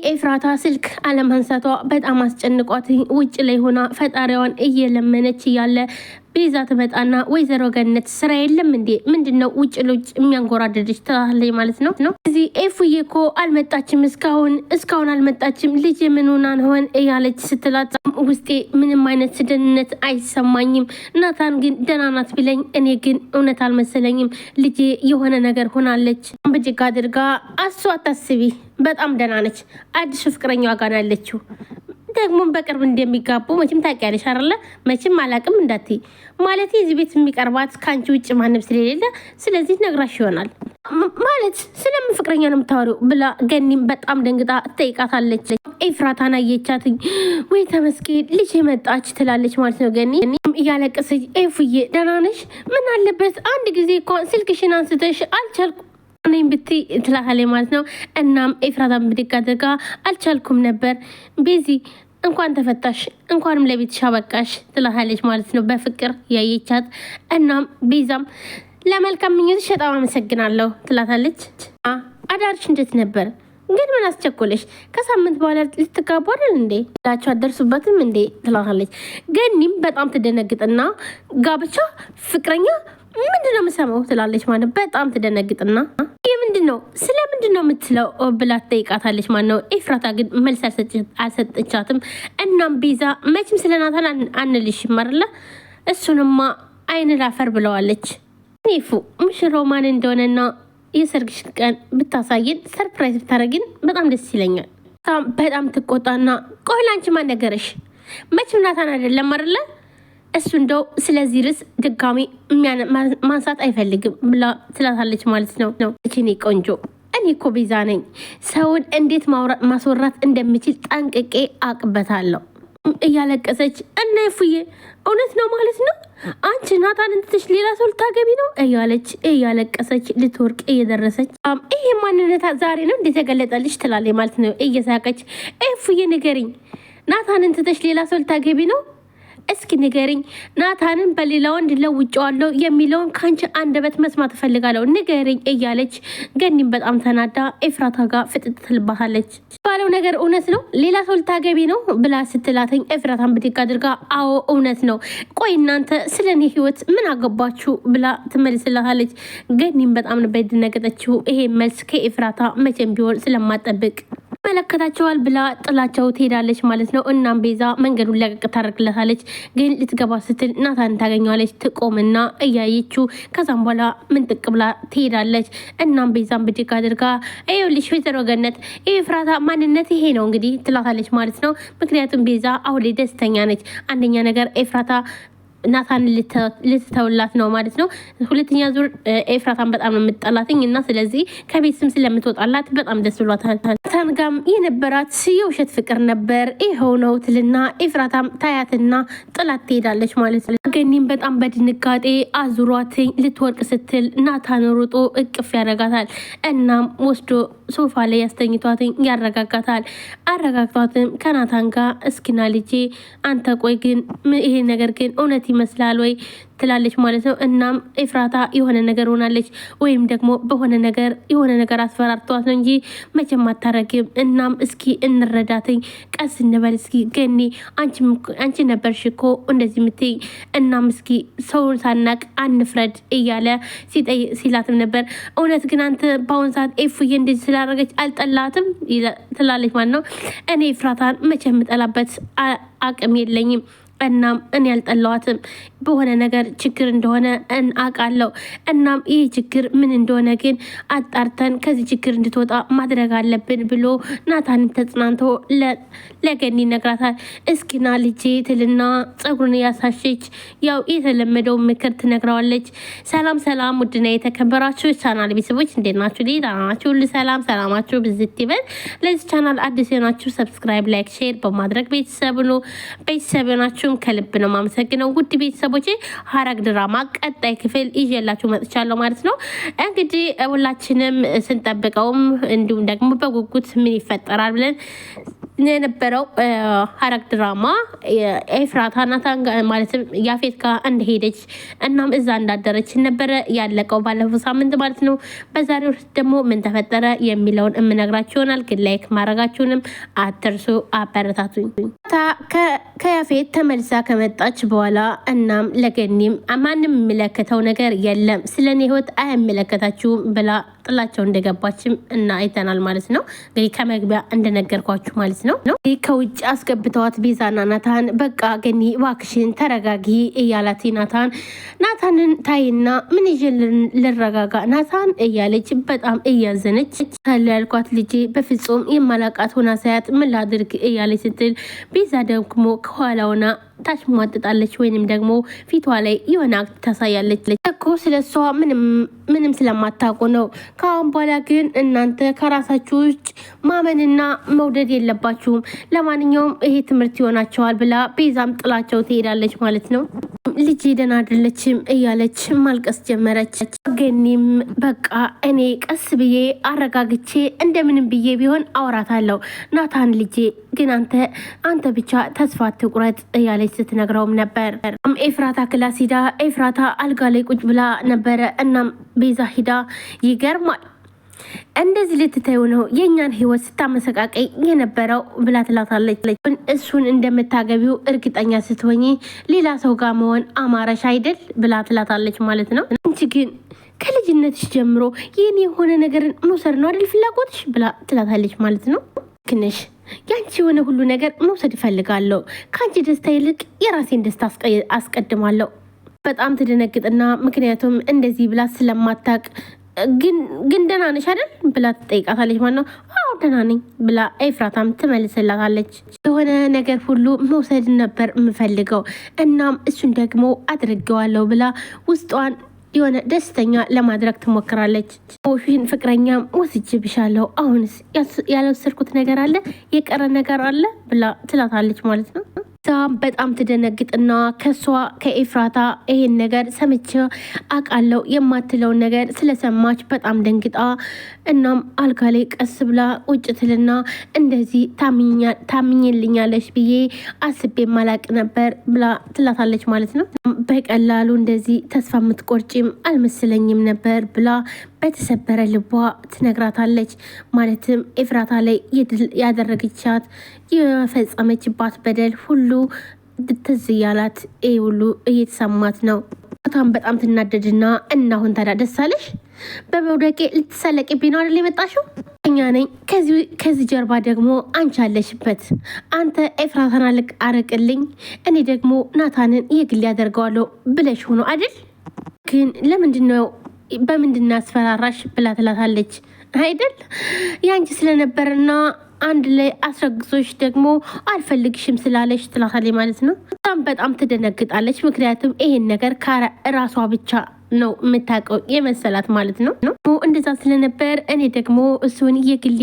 ኤፍራታ ስልክ አለማንሳቷ በጣም አስጨንቋት ውጭ ላይ ሆና ፈጣሪዋን እየለመነች እያለ ቤዛ ትመጣና ወይዘሮ ገነት ስራ የለም እንዴ ምንድነው ውጭ ለውጭ የሚያንጎራደድሽ ትላለች ማለት ነው። እዚህ ኤፉዬ እኮ አልመጣችም እስካሁን አልመጣችም ልጅ ምን ሆና ነው እያለች ስትላት ውስጤ ምንም አይነት ደህንነት አይሰማኝም። ናታን ግን ደህና ናት ቢለኝ እኔ ግን እውነት አልመሰለኝም። ልጄ የሆነ ነገር ሆናለች። ብድግ አድርጋ እሱ አታስቢ በጣም ደህና ነች። አዲሱ ፍቅረኛዋ ጋር ያለችው ደግሞ በቅርብ እንደሚጋቡ መቼም ታውቂያለሽ አይደለ? መቼም አላቅም እንዳትይ ማለት እዚህ ቤት የሚቀርባት ካንቺ ውጭ ማንም ስለሌለ ስለዚህ ነግራሽ ይሆናል ማለት ስለምን ፍቅረኛ ነው የምታወሪው ብላ ገኒም በጣም ደንግጣ ትጠይቃታለች። ኤፍራታን አየቻትኝ ወይ ተመስገን ልጅ መጣች ትላለች ማለት ነው። ገኒ እያለቀሰች ኤፉዬ ደህና ነሽ? ምን አለበት አንድ ጊዜ እኮ ስልክሽን አንስተሽ አልቻልኩም ነኝ ብትይ ትላለች ማለት ነው። እናም ኤፍራታን ብድግ አድርጋ አልቻልኩም ነበር ቤዚ እንኳን ተፈታሽ እንኳንም ለቤትሽ አበቃሽ ትላለች ማለት ነው በፍቅር ያየቻት። እናም ቤዛም ለመልካም ምኞትሽ በጣም አመሰግናለሁ ትላታለች። አዳርሽ እንዴት ነበር ግን ምን አስቸኮለሽ? ከሳምንት በኋላ ልትጋቡ አይደል እንዴ ላችሁ አደርሱበትም እንዴ ትላለች። ገኒም በጣም ትደነግጥና ጋብቻ ፍቅረኛ ምንድነው የምሰማው ትላለች ማለት በጣም ትደነግጥና ይህ ምንድነው ስለምንድነው የምትለው ብላ ትጠይቃታለች ማለት ነው። ኤፍራታ ግን መልስ አልሰጠቻትም። እናም ቤዛ መቼም ስለ ናታን አንልሽም አይደለ እሱንማ አይን ላፈር ብለዋለች። ኔፉ ሙሽራው ማን እንደሆነና የሰርግሽ ቀን ብታሳየን ሰርፕራይዝ ብታረግን በጣም ደስ ይለኛል። በጣም ትቆጣና ቆይ ላንቺ ማን ነገረሽ? መቼም ናታን አይደለም አይደለ እሱ እንደው ስለዚህ ርዕስ ድጋሚ ማንሳት አይፈልግም ብላ ትላታለች ማለት ነው። እኔ ቆንጆ እኔ እኮ ቤዛ ነኝ። ሰውን እንዴት ማስወራት እንደምችል ጠንቅቄ አቅበታለሁ እያለቀሰች እና ይፉዬ እውነት ነው ማለት ነው አንቺ ናታን እንትሽ ሌላ ሰው ልታገቢ ነው እያለች እያለቀሰች ልትወርቅ እየደረሰች ይሄ ማንነታ ዛሬ ነው እንደተገለጠልሽ ትላለች ማለት ነው እየሳቀች። ይፉዬ ንገሪኝ ናታን እንትሽ ሌላ ሰው ልታገቢ ነው እስኪ ንገሪኝ ናታንን በሌላ ወንድ ለውጫዋለሁ የሚለውን ካንቺ አንደበት መስማት ፈልጋለሁ ንገሪኝ እያለች ገኒም በጣም ተናዳ ኤፍራታ ጋር ፍጥጥ ትልባታለች። ባለው ነገር እውነት ነው ሌላ ሰው ልታገቢ ነው ብላ ስትላተኝ ኤፍራታን ብድግ አድርጋ አዎ እውነት ነው ቆይ እናንተ ስለኔ ህይወት ምን አገባችሁ ብላ ትመልስላታለች። ገኒም በጣም ነበር የደነገጠችው ይሄ መልስ ከኤፍራታ መቼም ቢሆን ስለማጠብቅ መለከታቸዋል ብላ ጥላቸው ትሄዳለች ማለት ነው። እናም ቤዛ መንገዱን ለቀቅ ታደርግለታለች። ግን ልትገባ ስትል ናታን ታገኘዋለች። ትቆምና እያየችው ከዛም በኋላ ምንጥቅ ብላ ትሄዳለች። እናም ቤዛን ብድግ አድርጋ ይኸውልሽ ወይዘሮ ገነት ኤፍራታ ማንነት ይሄ ነው እንግዲህ ትላታለች ማለት ነው። ምክንያቱም ቤዛ አሁን ላይ ደስተኛ ነች። አንደኛ ነገር ኤፍራታ ናታን ልትተውላት ነው ማለት ነው። ሁለተኛ ዙር ኤፍራታን በጣም ነው የምትጠላትኝ እና ስለዚህ ከቤት ስም ስለምትወጣላት በጣም ደስ ብሏታል። ናታን ጋም የነበራት የውሸት ፍቅር ነበር ይኸው ነው ትልና ኤፍራታም ታያትና ጥላት ትሄዳለች ማለት ነው። ገኒም በጣም በድንጋጤ አዙሯትኝ ልትወርቅ ስትል ናታን ሩጦ እቅፍ ያረጋታል። እናም ወስዶ ሶፋ ላይ ያስተኝቷትኝ ያረጋጋታል። አረጋግቷትም ከናታን ጋር እስኪና ልጄ አንተ ቆይ ግን ይሄ ነገር ግን እውነት ይመስላል ወይ ትላለች ማለት ነው። እናም ኤፍራታ የሆነ ነገር ሆናለች ወይም ደግሞ በሆነ ነገር የሆነ ነገር አስፈራርተዋት ነው እንጂ መቼም አታረግም። እናም እስኪ እንረዳትኝ ቀስ እንበል እስኪ ገኒ አንቺ ነበርሽ እኮ እንደዚህ የምትይ እናም እስኪ ሰውን ሳናቅ አንፍረድ እያለ ሲላትም ነበር። እውነት ግን አንተ በአሁን ሰዓት ኤፉዬ እንደዚህ ስላደረገች አልጠላትም ትላለች ማለት ነው። እኔ ኤፍራታን መቼም የምጠላበት አቅም የለኝም። እናም እኔ ያልጠላዋትም በሆነ ነገር ችግር እንደሆነ አውቃለሁ። እናም ይህ ችግር ምን እንደሆነ ግን አጣርተን ከዚህ ችግር እንድትወጣ ማድረግ አለብን ብሎ ናታንም ተጽናንቶ ለገኒ ነግራታል። እስኪና ልጄ ትልና ጸጉሩን ያሳሸች ያው የተለመደው ምክር ትነግረዋለች። ሰላም ሰላም ውድና የተከበራችሁ ቻናል ቤተሰቦች እንዴት ናችሁ? ደህና ናችሁ? ሁሉ ሰላም ሰላማችሁ ብዝት ይበል። ለዚህ ቻናል አዲስ የሆናችሁ ሰብስክራይብ፣ ላይክ፣ ሼር በማድረግ ቤተሰብ ነው ቤተሰብ ናችሁ ከልብ ነው ማመሰግነው። ውድ ቤተሰቦቼ ሐረግ ድራማ ቀጣይ ክፍል ይዤላችሁ መጥቻለሁ ማለት ነው። እንግዲህ ሁላችንም ስንጠብቀውም እንዲሁም ደግሞ በጉጉት ምን ይፈጠራል ብለን የነበረው ሐረግ ድራማ ኤፍራታ ናታን ማለትም ያፌት ጋር እንደሄደች እናም እዛ እንዳደረች ነበረ ያለቀው ባለፈው ሳምንት ማለት ነው። በዛሬው ደግሞ ምን ተፈጠረ የሚለውን እምነግራችሁ ይሆናል። ግን ላይክ ማድረጋችሁንም አትርሱ፣ አበረታቱኝ። ከያፌት ተመልሳ ከመጣች በኋላ እናም ለገኒም ማንም የሚመለከተው ነገር የለም ስለኔ ህይወት አይመለከታችሁም ብላ ጥላቸው እንደገባችም እና አይተናል ማለት ነው። እንግዲህ ከመግቢያ እንደነገርኳችሁ ማለት ነው ከውጭ አስገብተዋት ቤዛና ናታን በቃ ገኒ እባክሽን ተረጋጊ እያላት ናታንን ታይና ምን ይዤ ልረጋጋ ናታን እያለች በጣም እያዘነች ያልኳት ልጄ በፍጹም የማላቃት ሆና ሳያት ምን ላድርግ እያለች ስትል ቤዛ ደግሞ ከኋላውና ታሽሟጥጣለች ወይንም ደግሞ ፊቷ ላይ የሆነ አክት ታሳያለች እኮ ስለሷ ምንም ስለማታውቁ ነው። ከአሁን በኋላ ግን እናንተ ከራሳችሁ ውጭ ማመንና መውደድ የለባችሁም። ለማንኛውም ይሄ ትምህርት ይሆናቸዋል ብላ ቤዛም ጥላቸው ትሄዳለች ማለት ነው። ልጅ ደህና አይደለችም እያለች ማልቀስ ጀመረች። ገኒም በቃ እኔ ቀስ ብዬ አረጋግቼ እንደምንም ብዬ ቢሆን አውራታለሁ ናታን ልጄ ግን አንተ ብቻ ተስፋ አትቁረጥ እያለች ስትነግረውም ነበር። ኤፍራታ ክላስ ሂዳ ኤፍራታ አልጋ ላይ ቁጭ ብላ ነበረ። እናም ቤዛ ሂዳ ይገርማል እንደዚህ ልትታዩ ነው የእኛን ህይወት ስታመሰቃቀይ የነበረው ብላ ትላታለች። እሱን እንደምታገቢው እርግጠኛ ስትሆኚ ሌላ ሰው ጋር መሆን አማረሽ አይደል ብላ ትላታለች ማለት ነው። አንቺ ግን ከልጅነትሽ ጀምሮ ይህን የሆነ ነገርን መውሰድ ነው አይደል ፍላጎትሽ ብላ ትላታለች ማለት ነው። ክነሽ ያንቺ የሆነ ሁሉ ነገር መውሰድ እፈልጋለሁ። ከአንቺ ደስታ ይልቅ የራሴን ደስታ አስቀድማለሁ። በጣም ትደነግጥና ምክንያቱም እንደዚህ ብላ ስለማታቅ ግን ደህና ነሽ አይደል ብላ ትጠይቃታለች ማለት ነው። አዎ ደህና ነኝ ብላ ኤፍራታም ትመልስላታለች። የሆነ ነገር ሁሉ መውሰድ ነበር የምፈልገው እናም እሱን ደግሞ አድርገዋለሁ ብላ ውስጧን የሆነ ደስተኛ ለማድረግ ትሞክራለች። ፊን ፍቅረኛም ወስጅብሻለሁ አሁንስ ያልወሰድኩት ነገር አለ የቀረ ነገር አለ ብላ ትላታለች ማለት ነው። በጣም ትደነግጥና ከሷ ከኤፍራታ ይሄን ነገር ሰምቼ አውቃለሁ የማትለውን ነገር ስለሰማች በጣም ደንግጣ እናም አልጋ ላይ ቀስ ብላ ቁጭ ትልና እንደዚህ ታምኝልኛለች ብዬ አስቤ ማላቅ ነበር ብላ ትላታለች ማለት ነው። በቀላሉ እንደዚህ ተስፋ የምትቆርጭም አልመስለኝም ነበር ብላ በተሰበረ ልቧ ትነግራታለች። ማለትም ኤፍራታ ላይ ያደረገቻት የፈጸመችባት በደል ሁሉ ትዝ እያላት ይህ ሁሉ እየተሰማት ነው። በጣም ትናደድና እናሁን ታዲያ ደስ አለሽ? በመውደቄ ልትሰለቅብኝ ነው አይደል የመጣሽው? እኛ ነኝ ከዚህ ጀርባ ደግሞ አንቺ አለሽበት። አንተ ኤፍራታን አርቅልኝ እኔ ደግሞ ናታንን የግል ያደርገዋለሁ ብለሽ ሆኖ አይደል? ግን ለምንድነው በምንድን ያስፈራራሽ ብላ ትላታለች። አይደል ያንቺ ስለነበረና አንድ ላይ አስረግዞች ደግሞ አልፈልግሽም ስላለሽ ትላታለች ማለት ነው። በጣም ትደነግጣለች። ምክንያቱም ይሄን ነገር ከራሷ ብቻ ነው የምታውቀው የመሰላት ማለት ነው። እንደዛ ስለነበር እኔ ደግሞ እሱን የግሌ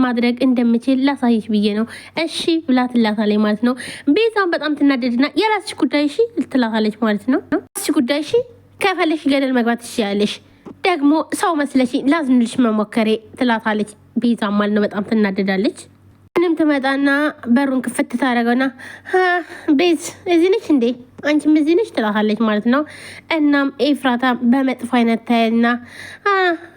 ማድረግ እንደምችል ላሳይሽ ብዬ ነው እሺ ብላ ትላታለች ማለት ነው። ቤዛም በጣም ትናደድና የራስሽ ጉዳይ እሺ ትላታለች ማለት ነው። የራስሽ ጉዳይ እሺ ከፈለሽ ገደል መግባት ትችያለሽ ደግሞ ሰው መስለሽ ላዝንልሽ መሞከሬ ትላታለች። ቤዛ ማለት ነው በጣም ትናደዳለች። ምንም ትመጣና በሩን ክፍት ታደርገውና ቤዝ እዚህ ነች እንዴ አንቺም እዚህ ነች ትላታለች ማለት ነው። እናም ኤፍራታ በመጥፎ አይነት ታየና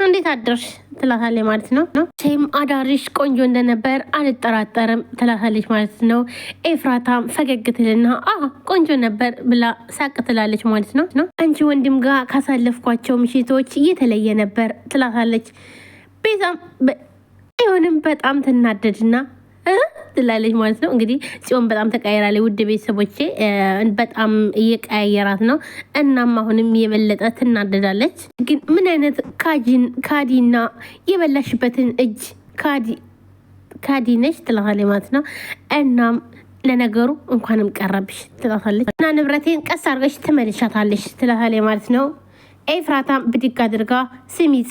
እንዴት አደርሽ ትላታለች ማለት ነው። ሴም አዳሪሽ ቆንጆ እንደነበር አልጠራጠርም ትላታለች ማለት ነው። ኤፍራታም ፈገግ ትልና ቆንጆ ነበር ብላ ሳቅ ትላለች ማለት ነው። አንቺ ወንድም ጋር ካሳለፍኳቸው ምሽቶች እየተለየ ነበር ትላታለች። ቤዛም ይሁንም በጣም ትናደድና ትላለች ማለት ነው። እንግዲህ ጽዮን በጣም ተቀያይራለች። ውድ ቤተሰቦቼ በጣም እየቀያየራት ነው። እናም አሁንም የበለጠ ትናደዳለች። ግን ምን አይነት ካዲና የበላሽበትን እጅ ካዲ ነች ትላታለች ማለት ነው። እናም ለነገሩ እንኳንም ቀረብሽ ትላታለች እና ንብረቴን ቀስ አድርገሽ ትመልሻታለች ትላታለች ማለት ነው። ኤፍራታም ብድግ አድርጋ ስሚጺ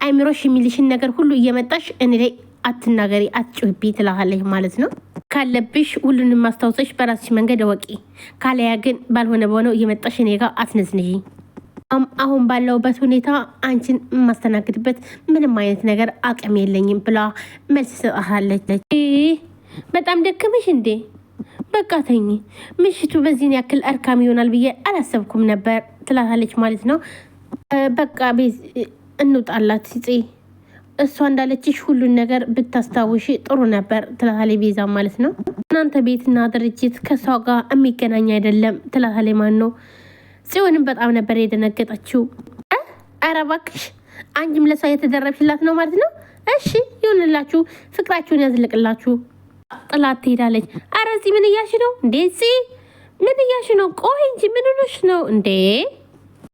አይምሮሽ የሚልሽን ነገር ሁሉ እየመጣሽ እኔ ላይ አትናገሪ አትጩህቢ ትላታለች ማለት ነው። ካለብሽ ሁሉንም ማስታወሰሽ በራስሽ መንገድ ወቂ፣ ካለያ ግን ባልሆነ በሆነው እየመጣሽ እኔ ጋር አትነዝንጂ። አሁን ባለውበት ሁኔታ አንቺን የማስተናግድበት ምንም አይነት ነገር አቅም የለኝም ብላ መልስ ሰጣታለች። በጣም ደከመሽ እንዴ? በቃ ተኝ፣ ምሽቱ በዚህን ያክል አርካሚ ይሆናል ብዬ አላሰብኩም ነበር ትላታለች ማለት ነው። በቃ ቤዝ እንውጣላት ጽ እሷ እንዳለችሽ ሁሉን ነገር ብታስታውሽ ጥሩ ነበር ትላታለች ቤዛ ማለት ነው። እናንተ ቤትና ድርጅት ከሷ ጋር የሚገናኝ አይደለም ትላታለች ማን ነው። ጽዮንም በጣም ነበር የደነገጠችው። ኧረ እባክሽ አንቺም ለሷ የተደረብሽላት ነው ማለት ነው። እሺ ይሁንላችሁ፣ ፍቅራችሁን ያዝልቅላችሁ። ጥላት ትሄዳለች። ኧረ እዚህ ምን እያልሽ ነው እንዴ? ምን እያልሽ ነው? ቆይ እንጂ ምን ሆነሽ ነው እንዴ?